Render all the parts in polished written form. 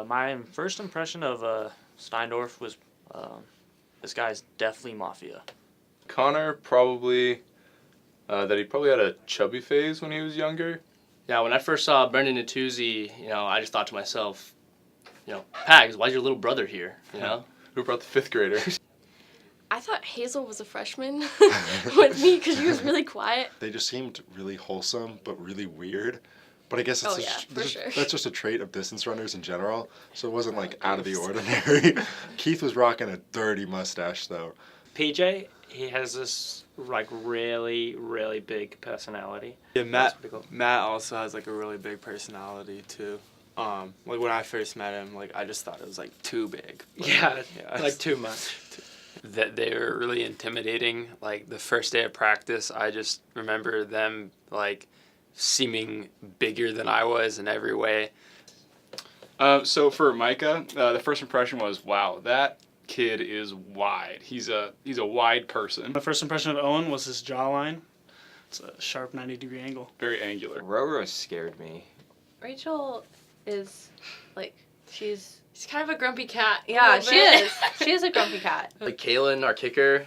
My first impression of Steindorf was this guy's definitely mafia. Connor, probably that he probably had a chubby phase when he was younger. Yeah, when I first saw Brendan Natuzzi, I just thought to myself, Pags, why's your little brother here, Who brought the fifth grader? I thought Hazel was a freshman with me because she was really quiet. They just seemed really wholesome, but really weird. But I guess it's that's just a trait of distance runners in general, so it wasn't like out of the ordinary. Keith was rocking a dirty mustache though. PJ, he has this like really, really big personality. Yeah, Matt also has like a really big personality too. Like when I first met him, like I just thought it was like too big. But, Yeah, like too much. That they were really intimidating. Like the first day of practice, I just remember them like seeming bigger than I was in every way. So for Micah, the first impression was, wow, that kid is wide. He's a wide person. My first impression of Owen was his jawline. It's a sharp 90-degree angle. Very angular. Roro scared me. Rachel is, like, she's kind of a grumpy cat. Yeah, she is. She is a grumpy cat. Like Kaylin, our kicker,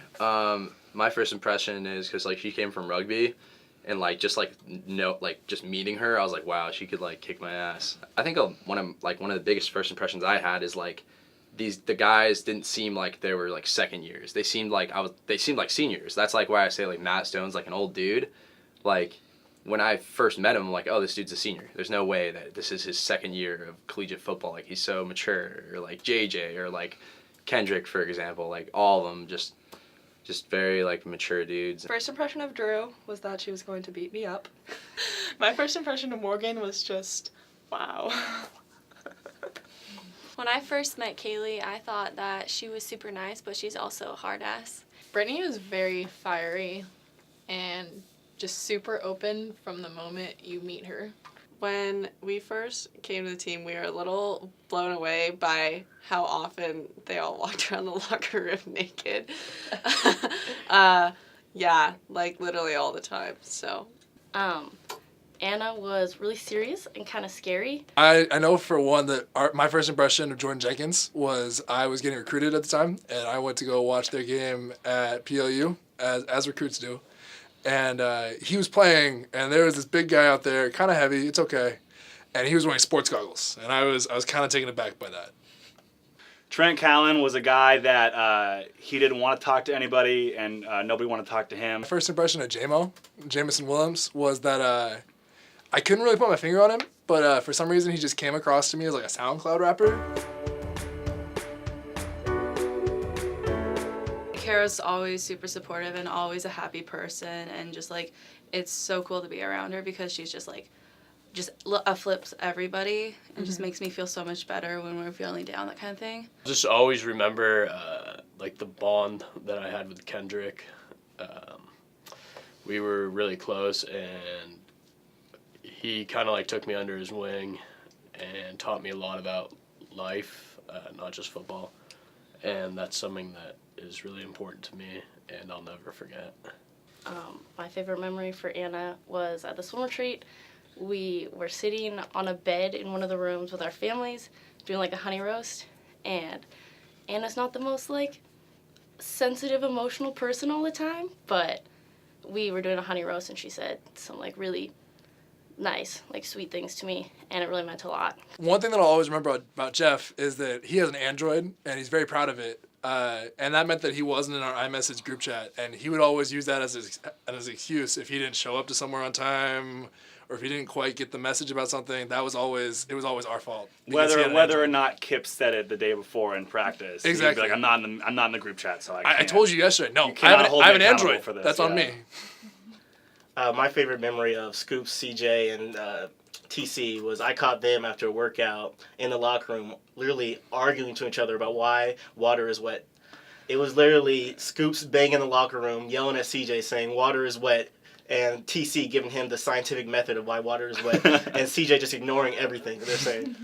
my first impression is because like she came from rugby, and like just meeting her, I was like, wow, she could like kick my ass. I think one of the biggest first impressions I had is like the guys didn't seem like they were like second years. They seemed like seniors. That's like why I say like Matt Stone's like an old dude. Like when I first met him, I'm like, oh, this dude's a senior. There's no way that this is his second year of collegiate football. Like he's so mature. Or like JJ or like Kendrick, for example. Like all of them just very like mature dudes. First impression of Drew was that she was going to beat me up. My first impression of Morgan was just, wow. When I first met Kaylee, I thought that she was super nice, but she's also a hard ass. Brittany was very fiery and just super open from the moment you meet her. When we first came to the team, we were a little blown away by how often they all walked around the locker room naked. Yeah, like literally all the time, so. Anna was really serious and kind of scary. I know for one that my first impression of Jordan Jenkins was I was getting recruited at the time, and I went to go watch their game at PLU, as recruits do. And he was playing, and there was this big guy out there, kind of heavy, it's okay, and he was wearing sports goggles, and I was kind of taken aback by that. Trent Callan was a guy that he didn't want to talk to anybody, and nobody wanted to talk to him. My first impression of Jamison Williams, was that I couldn't really put my finger on him, but for some reason he just came across to me as like a SoundCloud rapper. Kara's always super supportive and always a happy person, and just like it's so cool to be around her because she's just like flips everybody and just makes me feel so much better when we're feeling down, that kind of thing. Just always remember like the bond that I had with Kendrick. We were really close, and he kind of like took me under his wing and taught me a lot about life, not just football, and that's something that is really important to me, and I'll never forget. My favorite memory for Anna was at the swim retreat. We were sitting on a bed in one of the rooms with our families doing like a honey roast, and Anna's not the most like sensitive, emotional person all the time, but we were doing a honey roast and she said some like really nice, like sweet things to me, and it really meant a lot. One thing that I'll always remember about Jeff is that he has an Android, and he's very proud of it. And that meant that he wasn't in our iMessage group chat, and he would always use that as an excuse if he didn't show up to somewhere on time, or if he didn't quite get the message about something. It was always our fault. Whether or not Kip said it the day before in practice. Exactly. He'd be like, I'm not in the group chat, so I can't. I told you yesterday. No, I have an Android. For this. That's on me. My favorite memory of Scoops, CJ, and TC was I caught them after a workout in the locker room literally arguing to each other about why water is wet. It was literally Scoops banging in the locker room, yelling at CJ saying water is wet, and TC giving him the scientific method of why water is wet, and CJ just ignoring everything they're saying.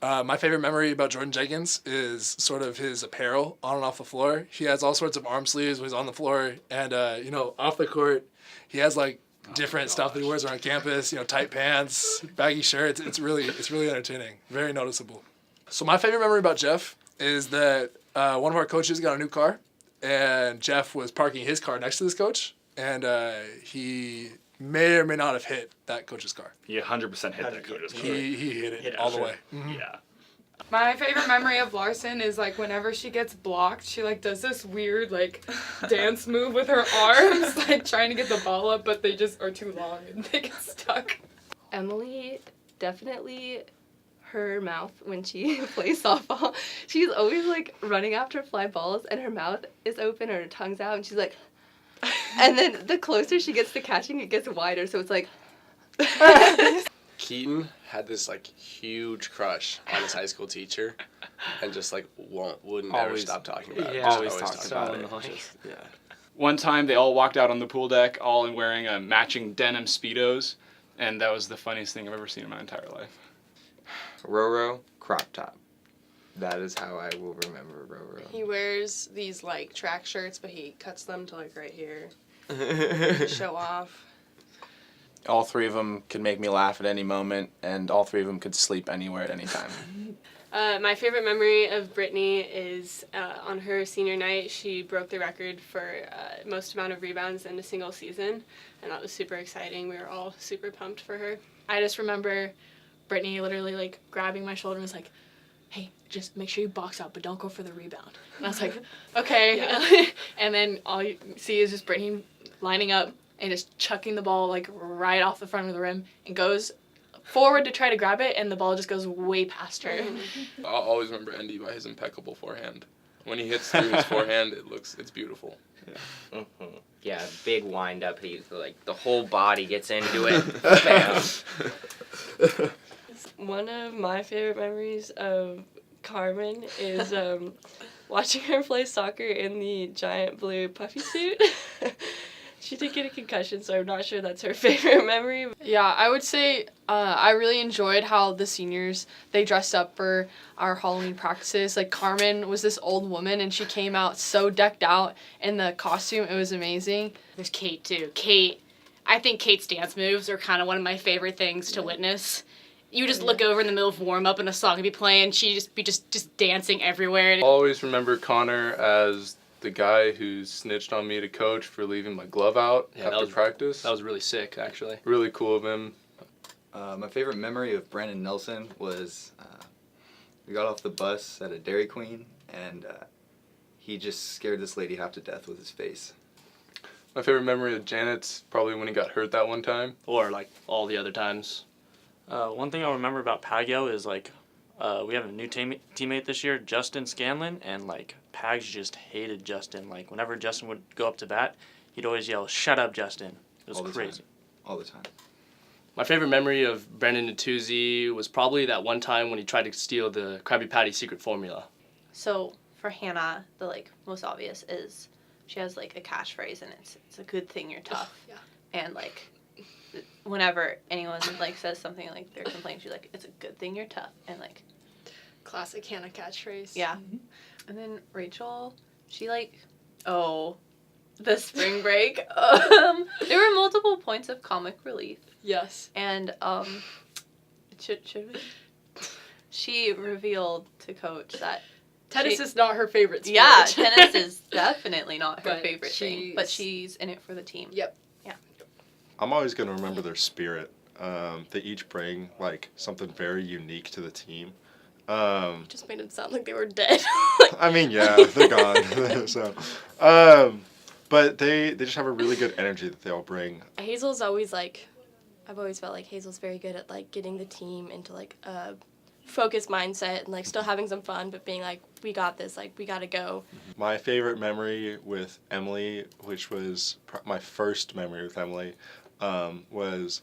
My favorite memory about Jordan Jenkins is sort of his apparel on and off the floor. He has all sorts of arm sleeves when he's on the floor, and off the court, he has like different stuff that he wears around campus. Tight pants, baggy shirts. It's really entertaining. Very noticeable. So my favorite memory about Jeff is that one of our coaches got a new car, and Jeff was parking his car next to this coach, and he may or may not have hit that coach's car. He 100% hit that coach's car. He hit it all the way. Mm-hmm. Yeah. My favorite memory of Larson is like whenever she gets blocked, she like does this weird like dance move with her arms, like trying to get the ball up, but they just are too long and they get stuck. Emily, definitely her mouth when she plays softball. She's always like running after fly balls and her mouth is open or her tongue's out and she's like, and then the closer she gets to catching, it gets wider. So it's like. Keaton had this like huge crush on his high school teacher, and just like wouldn't ever stop talking about it. Yeah, Just always talking talking about about it. it. Just- yeah. One time they all walked out on the pool deck, all in wearing matching denim Speedos, and that was the funniest thing I've ever seen in my entire life. Roro crop top. That is how I will remember Roro. He wears these like track shirts, but he cuts them to like right here. Show off. All three of them could make me laugh at any moment, and all three of them could sleep anywhere at any time. My favorite memory of Brittany is on her senior night. She broke the record for most amount of rebounds in a single season, and that was super exciting. We were all super pumped for her. I just remember Brittany literally like grabbing my shoulder and was like, "Hey, just make sure you box out, but don't go for the rebound." And I was like, "Okay." And then all you see is just Brittany lining up and just chucking the ball like right off the front of the rim and goes forward to try to grab it, and the ball just goes way past her. I'll always remember Andy by his impeccable forehand. When he hits through his forehand, it's beautiful. Yeah. Mm-hmm. Yeah, big wind up. He's like the whole body gets into it. Bam. One of my favorite memories of Carmen is watching her play soccer in the giant blue puffy suit. She did get a concussion, so I'm not sure that's her favorite memory. Yeah, I would say I really enjoyed how the seniors, they dressed up for our Halloween practices. Like Carmen was this old woman and she came out so decked out in the costume. It was amazing. There's Kate too. I think Kate's dance moves are kind of one of my favorite things to witness. You just look over in the middle of warm up and a song would be playing, she'd just be just dancing everywhere. I'll always remember Connor as the guy who snitched on me to coach for leaving my glove out after practice. That was really sick, actually. Really cool of him. My favorite memory of Brandon Nelson was we got off the bus at a Dairy Queen, and he just scared this lady half to death with his face. My favorite memory of Janet's probably when he got hurt that one time. Or like all the other times. One thing I remember about Pagyo is like we have a new teammate this year, Justin Scanlon, and like Pags just hated Justin. Like whenever Justin would go up to bat, he'd always yell, "Shut up, Justin." It was crazy. All the time. My favorite memory of Brandon Natuzzi was probably that one time when he tried to steal the Krabby Patty secret formula. So for Hannah, the like most obvious is she has like a catchphrase, and it's a good thing you're tough. Yeah. And like whenever anyone like says something like they're complaining, she's like, "It's a good thing you're tough," and like Classic Hannah catchphrase. yeah. And then Rachel, she like, the spring break. There were multiple points of comic relief. Yes. And should we? She revealed to Coach that Tennis is not her favorite sport. Yeah, tennis is definitely not her But favorite thing, but she's in it for the team. Yep. Yeah. I'm always going to remember their spirit. They each bring like something very unique to the team. Just made it sound like they were dead. I mean, yeah, they're gone. So, but they just have a really good energy that they all bring. Hazel's always like, I've always felt like Hazel's very good at like getting the team into like a focused mindset and like still having some fun, but being like, we got this, like we gotta go. My favorite memory with Emily, which was my first memory with Emily, was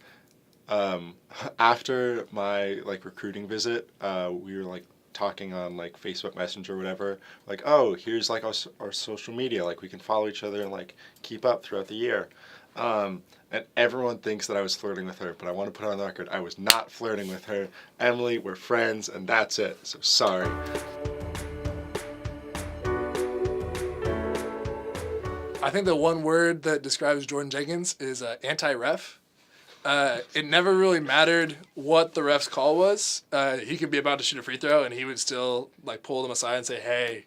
after my like recruiting visit. We were like talking on like Facebook Messenger or whatever, like, oh, here's like our social media, like we can follow each other and like keep up throughout the year. And everyone thinks that I was flirting with her, but I want to put on the record, I was not flirting with her. Emily, we're friends, and that's it. So sorry. I think the one word that describes Jordan Jenkins is anti-ref. It never really mattered what the ref's call was. He could be about to shoot a free throw, and he would still like pull them aside and say, "Hey,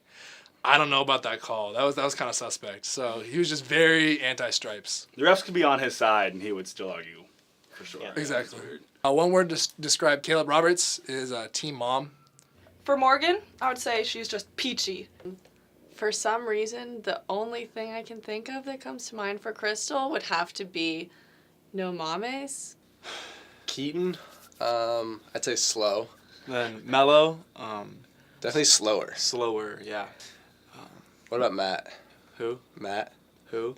I don't know about that call. That was kind of suspect." So he was just very anti-stripes. The refs could be on his side, and he would still argue, for sure. Yeah. Exactly. One word to describe Caleb Roberts is team mom. For Morgan, I would say she's just peachy. For some reason, the only thing I can think of that comes to mind for Crystal would have to be no mames. Keaton, I'd say slow. Then mellow. Definitely slower. Slower, yeah. What about Matt? Who? Matt. Who?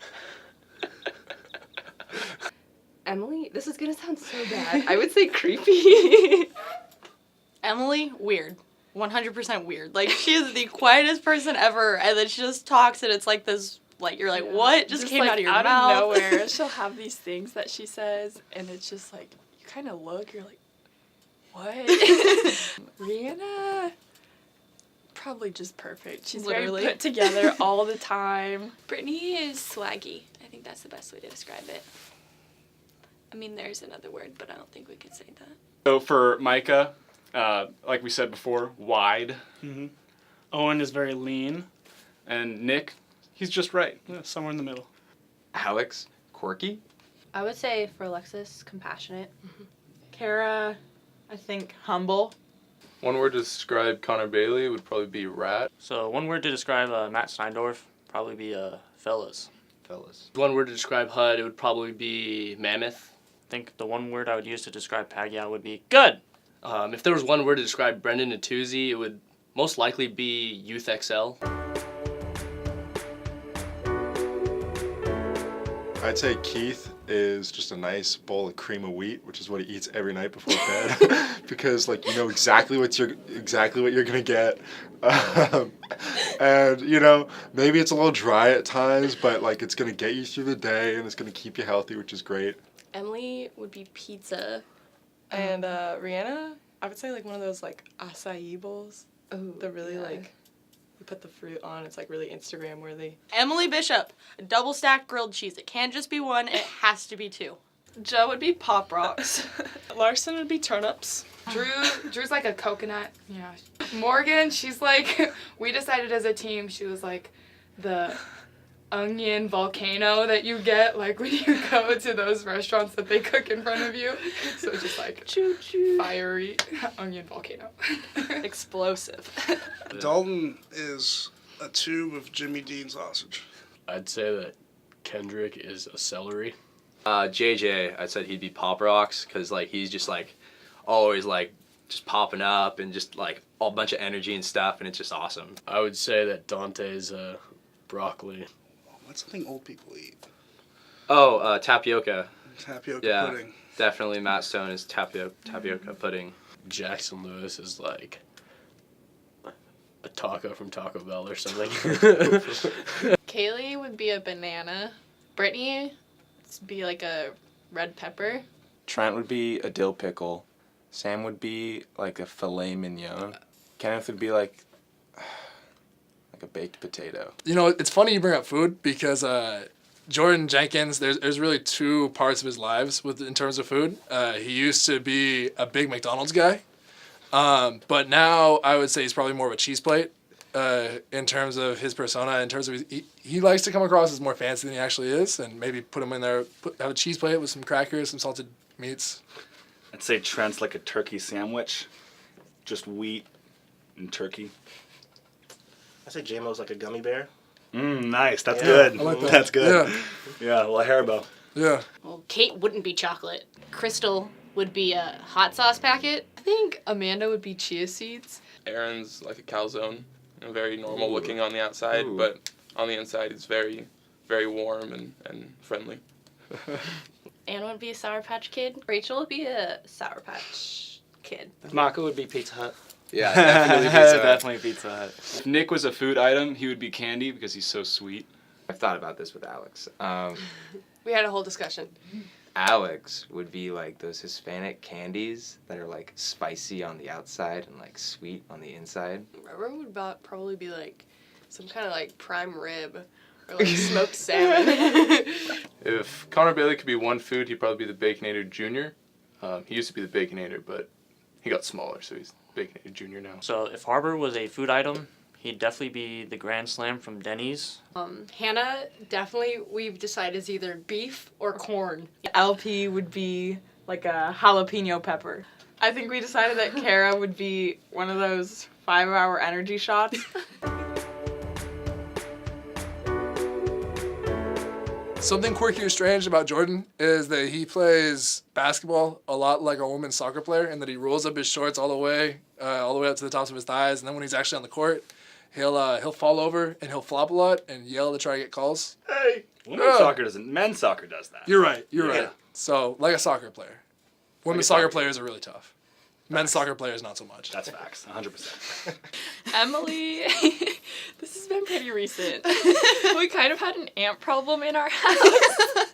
Emily, this is gonna sound so bad. I would say creepy. Emily, weird. 100% weird. Like, she is the quietest person ever, and then she just talks, and it's like this, like, you're like, what just came like, out of your out mouth? of nowhere, she'll have these things that she says, and it's just like, you kind of look, you're like, what? Rihanna, probably just perfect. She's Literally. very put together all the time. Brittany is swaggy. I think that's the best way to describe it. I mean, there's another word, but I don't think we could say that. So for Micah, like we said before, wide. Mm-hmm. Owen is very lean. And Nick, he's just right. Yeah, somewhere in the middle. Alex, quirky. I would say for Alexis, compassionate. Kara, I think humble. One word to describe Connor Bailey would probably be rat. So one word to describe Matt Steindorf, probably be fellas. Fellas. One word to describe HUD, it would probably be mammoth. I think the one word I would use to describe Paglia would be good. If there was one word to describe Brendan Natuzzi, it would most likely be Youth XL. I'd say Keith is just a nice bowl of cream of wheat, which is what he eats every night before bed, because like you know exactly what you're gonna get, and you know maybe it's a little dry at times, but like it's gonna get you through the day and it's gonna keep you healthy, which is great. Emily would be pizza. And Rihanna, I would say like one of those like acai bowls. Oh, the really like, you put the fruit on, it's like really Instagram worthy. Emily Bishop, a double stacked grilled cheese. It can't just be one, it has to be two. Joe would be Pop Rocks. Larson would be turnips. Drew's like a coconut. Yeah. Morgan, she's like, we decided as a team, she was like the onion volcano that you get like when you go to those restaurants that they cook in front of you. So just like fiery onion volcano. Explosive. Dalton is a tube of Jimmy Dean sausage. I'd say that Kendrick is a celery. JJ, I said he'd be Pop Rocks because like he's just like always like just popping up and just like a bunch of energy and stuff, and it's just awesome. I would say that Dante's broccoli. What's something old people eat? Oh, tapioca. Tapioca pudding. Definitely Matt Stone is tapioca pudding. Jackson Lewis is like a taco from Taco Bell or something. Kaylee would be a banana. Brittany would be like a red pepper. Trent would be a dill pickle. Sam would be like a filet mignon. Kenneth would be like a baked potato. You know, it's funny you bring up food because Jordan Jenkins, there's really two parts of his lives in terms of food. He used to be a big McDonald's guy, but now I would say he's probably more of a cheese plate in terms of his persona. In terms of he likes to come across as more fancy than he actually is, and maybe put him in there, have a cheese plate with some crackers, some salted meats. I'd say Trent's like a turkey sandwich, just wheat and turkey. I say J-Mo's like a gummy bear. Nice. That's Yeah. good. I like that. That's good. Yeah. Yeah, well, Haribo. Yeah. Well, Kate wouldn't be chocolate. Crystal would be a hot sauce packet. I think Amanda would be chia seeds. Aaron's like a calzone, very normal looking on the outside, but on the inside it's very, very warm and friendly. Anna would be a Sour Patch Kid. Rachel would be a Sour Patch Kid. Mako would be Pizza Hut. Yeah, definitely Pizza Hut. Definitely Pizza Hut. If Nick was a food item, he would be candy because he's so sweet. I've thought about this with Alex. We had a whole discussion. Alex would be like those Hispanic candies that are like spicy on the outside and like sweet on the inside. Roro would probably be like some kind of like prime rib or like smoked salmon. Ooh, if Connor Bailey could be one food, he'd probably be the Baconator Junior. He used to be the Baconator, but he got smaller, so he's Baconator Junior now. So if Harbor was a food item, he'd definitely be the Grand Slam from Denny's. Hannah, definitely we've decided is either beef or corn. LP would be like a jalapeno pepper. I think we decided that Kara would be one of those 5-hour energy shots. Something quirky or strange about Jordan is that he plays basketball a lot like a women's soccer player, and that he rolls up his shorts all the way up to the tops of his thighs, and then when he's actually on the court, he'll fall over and he'll flop a lot and yell to try to get calls. Hey, women's soccer doesn't. Men's soccer does that. You're right. You're right. So like a soccer player, women's soccer players are really tough. Men's soccer players not so much. That's facts. 100%. Emily, this has been pretty recent. We kind of had an ant problem in our house.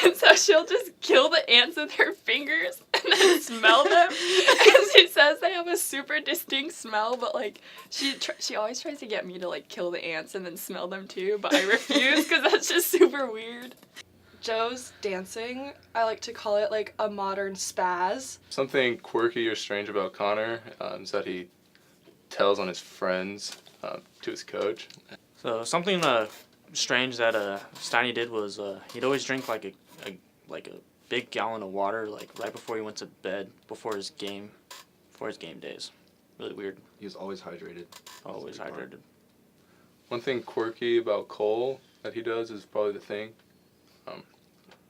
And so she'll just kill the ants with her fingers and then smell them. And she says they have a super distinct smell, but like she always tries to get me to like kill the ants and then smell them too, but I refuse because that's just super weird. Joe's dancing, I like to call it like a modern spaz. Something quirky or strange about Connor is that he tells on his friends to his coach. So something strange that Steiny did was he'd always drink like a big gallon of water like right before he went to bed before his game days. Really weird. He was always hydrated. Always hydrated. One thing quirky about Cole that he does is probably the thing.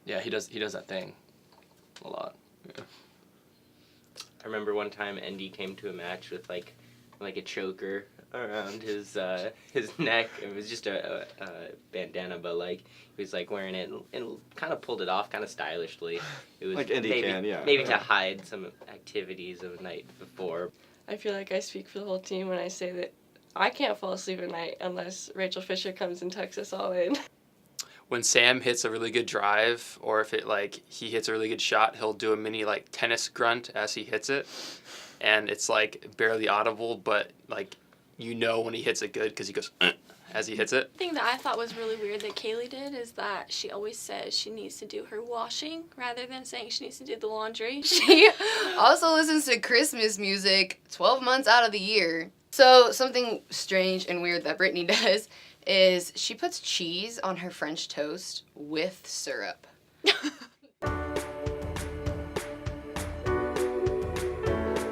Yeah, he does that thing a lot. Yeah. I remember one time Andy came to a match with like a choker around his neck. It was just a bandana, but like he was like wearing it and kind of pulled it off kind of stylishly. It was like Andy maybe, can, yeah. Maybe to hide some activities of the night before. I feel like I speak for the whole team when I say that I can't fall asleep at night unless Rachel Fisher comes and tucks us all in. When Sam hits a really good drive, or if he hits a really good shot, he'll do a mini like tennis grunt as he hits it, and it's like barely audible, but like you know when he hits it good because he goes as he hits it. The thing that I thought was really weird that Kaylee did is that she always says she needs to do her washing rather than saying she needs to do the laundry. She also listens to Christmas music 12 months out of the year. So something strange and weird that Brittany does is she puts cheese on her French toast with syrup.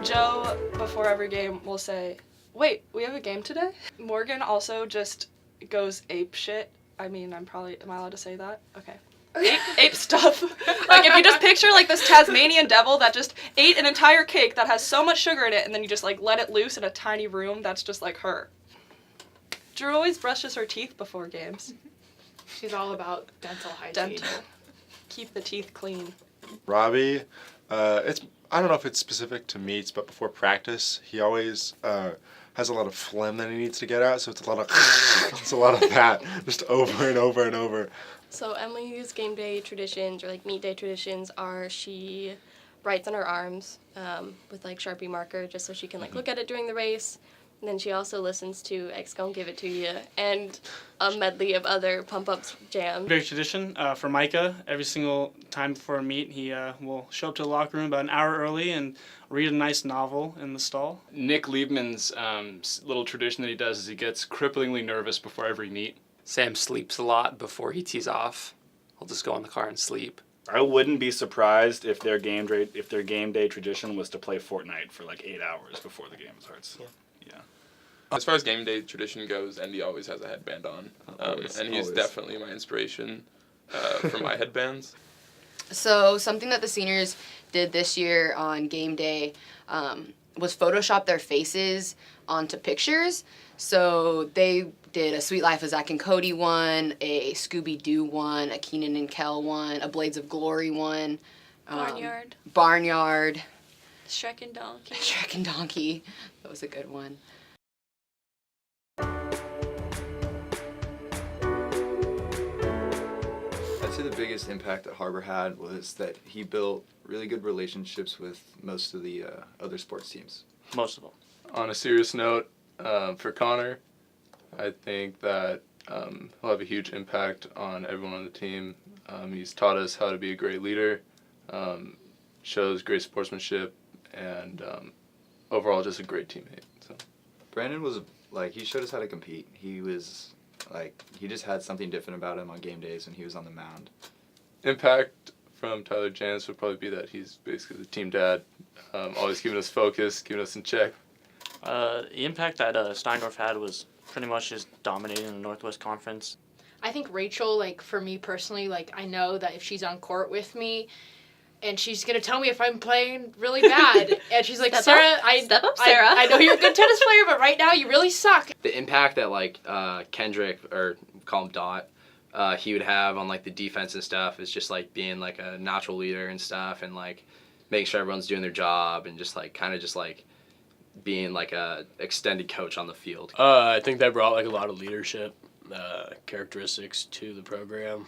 Joe, before every game, will say, "Wait, we have a game today?" Morgan also just goes ape shit. I mean, am I allowed to say that? Okay. Ape stuff. Like, if you just picture, like, this Tasmanian devil that just ate an entire cake that has so much sugar in it, and then you just, like, let it loose in a tiny room, that's just, like, her. Drew always brushes her teeth before games. She's all about dental hygiene. Dental. Keep the teeth clean. Robbie, I don't know if it's specific to meets, but before practice, he always has a lot of phlegm that he needs to get out, so it's a lot of that, just over and over and over. So Emily's game day traditions or like meet day traditions are she writes on her arms with like Sharpie marker just so she can like look at it during the race. And then she also listens to X Gon Give It To You and a medley of other pump-ups jams. Big tradition for Micah. Every single time before a meet, he will show up to the locker room about an hour early and read a nice novel in the stall. Nick Liebman's little tradition that he does is he gets cripplingly nervous before every meet. Sam sleeps a lot before he tees off. He'll just go in the car and sleep. I wouldn't be surprised if their game day tradition was to play Fortnite for like 8 hours before the game starts. Yeah. As far as game day tradition goes, Andy always has a headband on, and he's definitely my inspiration for my headbands. So something that the seniors did this year on game day was Photoshop their faces onto pictures. So they did a Sweet Life of Zach and Cody one, a Scooby-Doo one, a Keenan and Kel one, a Blades of Glory one. Barnyard. Shrek and Donkey. Shrek and Donkey. That was a good one. I'd say the biggest impact that Harbor had was that he built really good relationships with most of the other sports teams. Most of them. On a serious note, for Connor, I think that he'll have a huge impact on everyone on the team. He's taught us how to be a great leader, shows great sportsmanship, and overall just a great teammate. So Brandon was he showed us how to compete. He was he just had something different about him on game days when he was on the mound. Impact from Tyler Janice would probably be that he's basically the team dad, always keeping us focused, keeping us in check. The impact that Steindorf had was pretty much just dominating the Northwest Conference. I think Rachel, for me personally, I know that if she's on court with me, and she's gonna tell me if I'm playing really bad, and she's like, Sarah, Step up, Sarah. I know you're a good tennis player, but right now you really suck. The impact that Kendrick, or call him Dot, he would have on the defense and stuff is just being a natural leader and stuff, and making sure everyone's doing their job, and just being a extended coach on the field. I think that brought a lot of leadership characteristics to the program.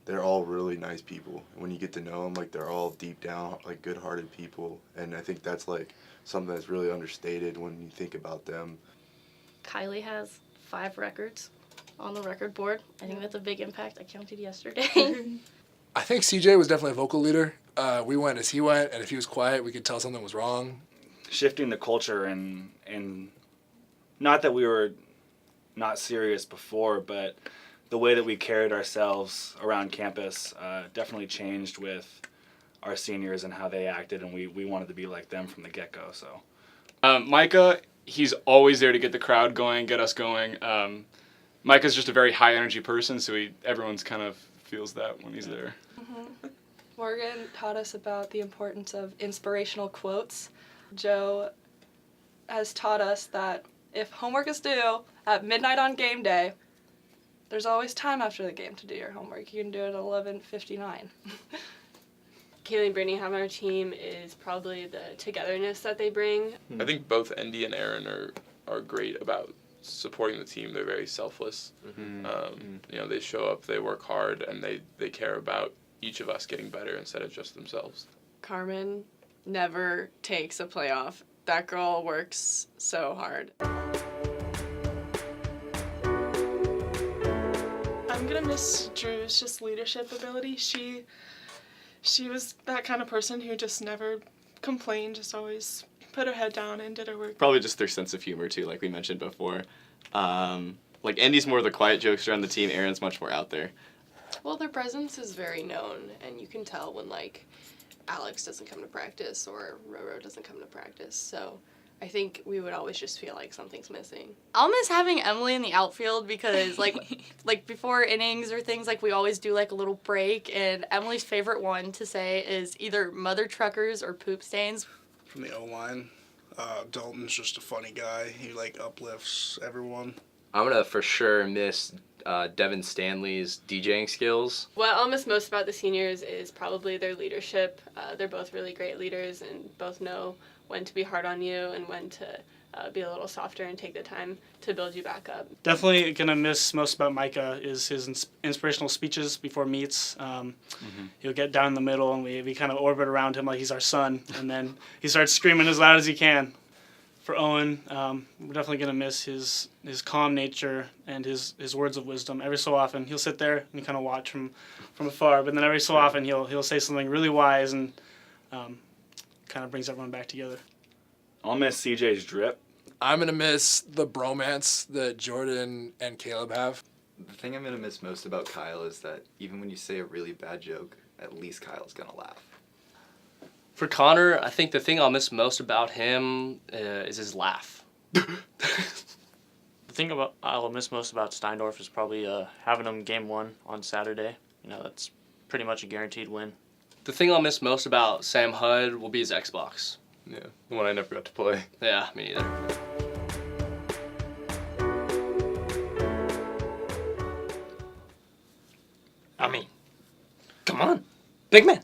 They're all really nice people. When you get to know them, they're all deep down, good-hearted people. And I think that's something that's really understated when you think about them. Kylie has 5 records on the record board. I think that's a big impact. I counted yesterday. I think CJ was definitely a vocal leader. We went as he went, and if he was quiet, we could tell something was wrong. Shifting the culture and not that we were not serious before, but the way that we carried ourselves around campus definitely changed with our seniors and how they acted, and we wanted to be like them from the get-go. So, Micah, he's always there to get the crowd going, get us going. Micah's just a very high-energy person, so everyone's kind of feels that when he's there. Mm-hmm. Morgan taught us about the importance of inspirational quotes. Joe has taught us that if homework is due at midnight on game day, there's always time after the game to do your homework. You can do it at 11:59. Kaylee and Brittany having our team is probably the togetherness that they bring. I think both Andy and Aaron are great about supporting the team. They're very selfless. Mm-hmm. They show up, they work hard, and they care about each of us getting better instead of just themselves. Carmen never takes a play off. That girl works so hard. I'm gonna miss Drew's just leadership ability. She was that kind of person who just never complained, just always put her head down and did her work. Probably just their sense of humor too, like we mentioned before. Andy's more of the quiet jokester on the team. Aaron's much more out there. Well, their presence is very known, and you can tell when Alex doesn't come to practice or Roro doesn't come to practice. So I think we would always just feel like something's missing. I'll miss having Emily in the outfield because before innings or things, we always do a little break, and Emily's favorite one to say is either mother truckers or poop stains. From the O-line, Dalton's just a funny guy. He uplifts everyone. I'm gonna for sure miss Devin Stanley's DJing skills. What I'll miss most about the seniors is probably their leadership. They're both really great leaders and both know when to be hard on you and when to be a little softer and take the time to build you back up. Definitely going to miss most about Micah is his inspirational speeches before meets. He'll get down in the middle and we kind of orbit around him like he's our son, and then he starts screaming as loud as he can. For Owen, we're definitely going to miss his calm nature and his words of wisdom. Every so often, he'll sit there and kind of watch from afar, but then every so often he'll say something really wise and kind of brings everyone back together. I'll miss CJ's drip. I'm going to miss the bromance that Jordan and Caleb have. The thing I'm going to miss most about Kyle is that even when you say a really bad joke, at least Kyle's going to laugh. For Connor, I think the thing I'll miss most about him is his laugh. The thing I'll miss most about Steindorf is probably having him game 1 on Saturday. That's pretty much a guaranteed win. The thing I'll miss most about Sam Hudd will be his Xbox. Yeah, the one I never got to play. Yeah, me neither. I mean, come on, big man.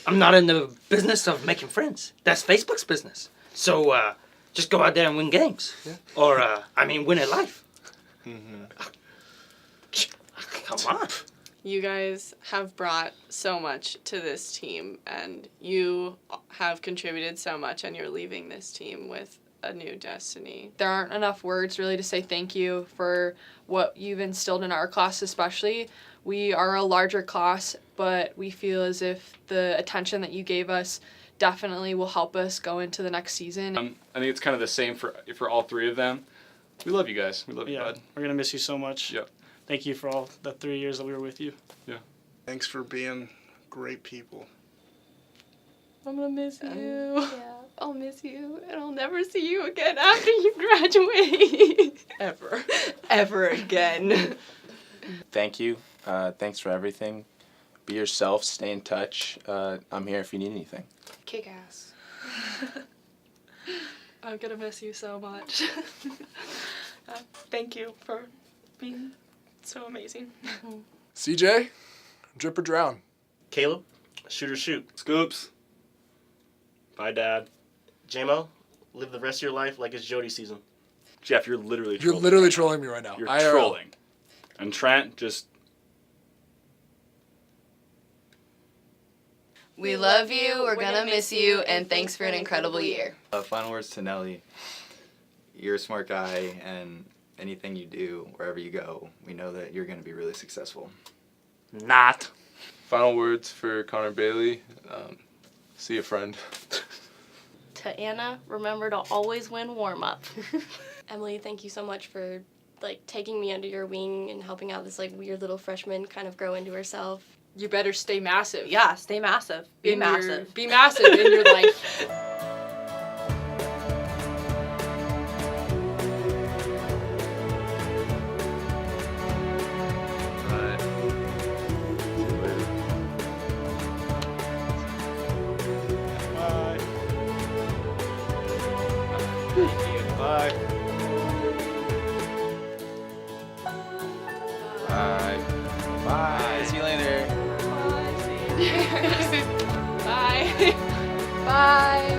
I'm not in the business of making friends. That's Facebook's business. So just go out there and win games. Yeah. Or, win at life. Mm-hmm. Come on. You guys have brought so much to this team, and you have contributed so much, and you're leaving this team with a new destiny. There aren't enough words really to say thank you for what you've instilled in our class especially. We are a larger class, but we feel as if the attention that you gave us definitely will help us go into the next season. I think it's kind of the same for all three of them. We love you guys. We love you, bud. We're gonna miss you so much. Yep. Thank you for all the 3 years that we were with you. Yeah. Thanks for being great people. I'm gonna miss you. Yeah, I'll miss you, and I'll never see you again after you graduate. Ever again. Thank you. Thanks for everything. Be yourself. Stay in touch. I'm here if you need anything. Kick ass. I'm gonna miss you so much. Thank you for being so amazing. CJ, drip or drown. Caleb, shoot or shoot. Scoops. Bye, Dad. JMO, live the rest of your life like it's Jody season. Jeff, you're literally You're trolling. literally trolling me right now. You're IRL. trolling. And Trent, just... We love you, we're gonna miss you, and thanks for an incredible year. Final words to Nelly. You're a smart guy, and anything you do, wherever you go, we know that you're going to be really successful. Not. Final words for Connor Bailey. See a friend. To Anna, remember to always win warm-up. Emily, thank you so much for taking me under your wing and helping out this weird little freshman kind of grow into herself. You better stay massive. Yeah, stay massive. Be massive. Be massive in your life. Bye. Bye. Bye. See you later. Bye. Bye.